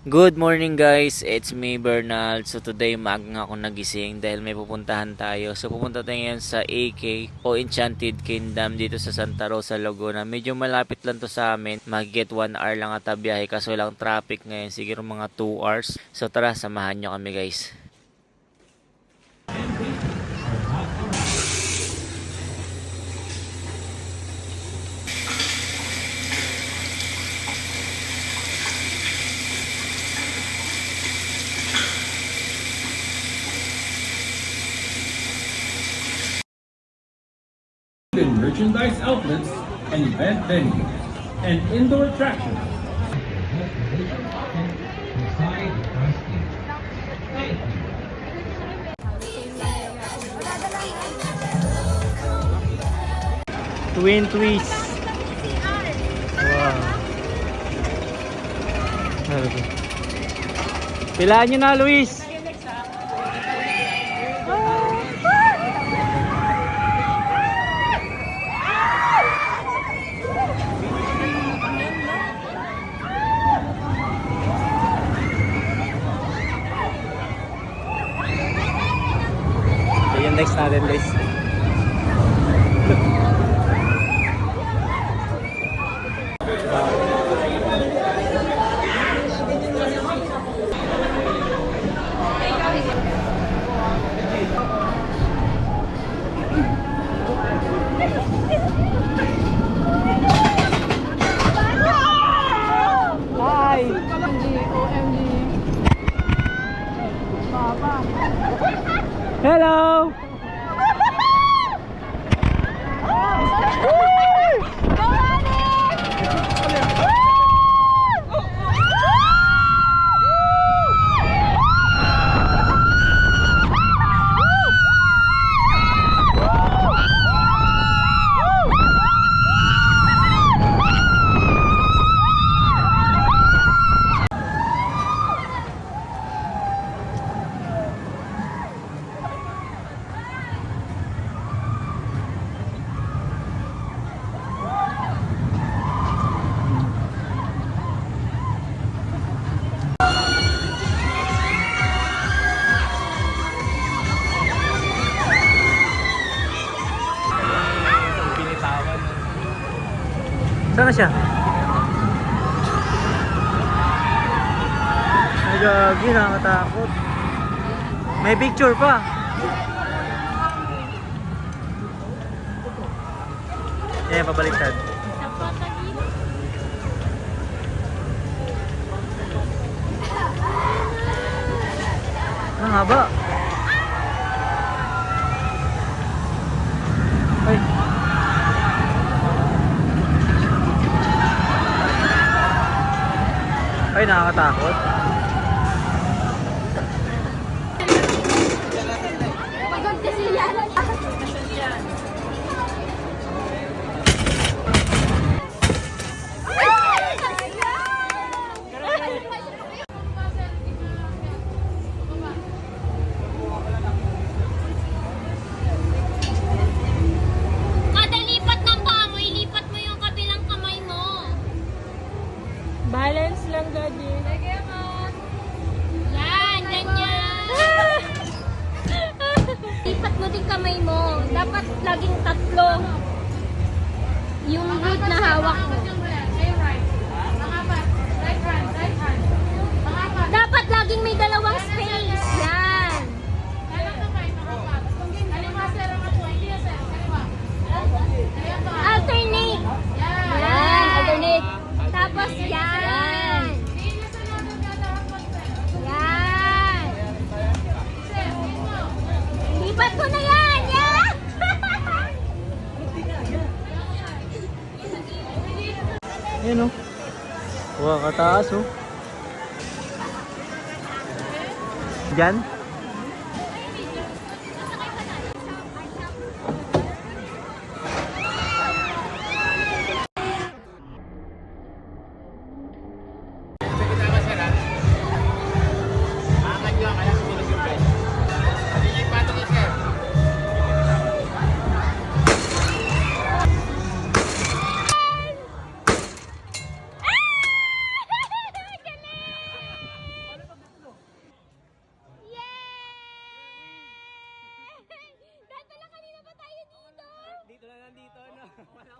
Good morning guys, it's me Bernal. So today maagang ako nagising dahil may pupuntahan tayo. So pupunta tayo ngayon sa AK o Enchanted Kingdom dito sa Santa Rosa, Laguna. Medyo malapit lang to sa amin. Mag-get 1 hour lang ata biyahe kaso lang traffic ngayon. Siguro mga 2 hours. So tara, samahan nyo kami guys. In merchandise outlets and event venues and indoor attractions. Twin twist. Wow. Pilaan nyo na, Luis. Yung next natin guys. Hi! OMG. Papa. Hello! Saan na siya? Ay gagi, nakakatakot. May picture pa. Eh, pabaliktad. Ang haba. Ay. Ay, nakakatakot. Pagod kasi yan. Kada lipat ng paa mo, ilipat mo yung kabilang kamay mo. Balance lang, Daddy. Yan, ganyan. Lipat mo din kamay mo. Dapat laging tatlo. Yung wood na hawak mo. Dapat laging may dalawang space. Yan. Alternate. Yan, alternate. Tapos yan. Yan. Lipat ko na yan. Yan. Ayan o. Wow, kataas o. Diyan? Wala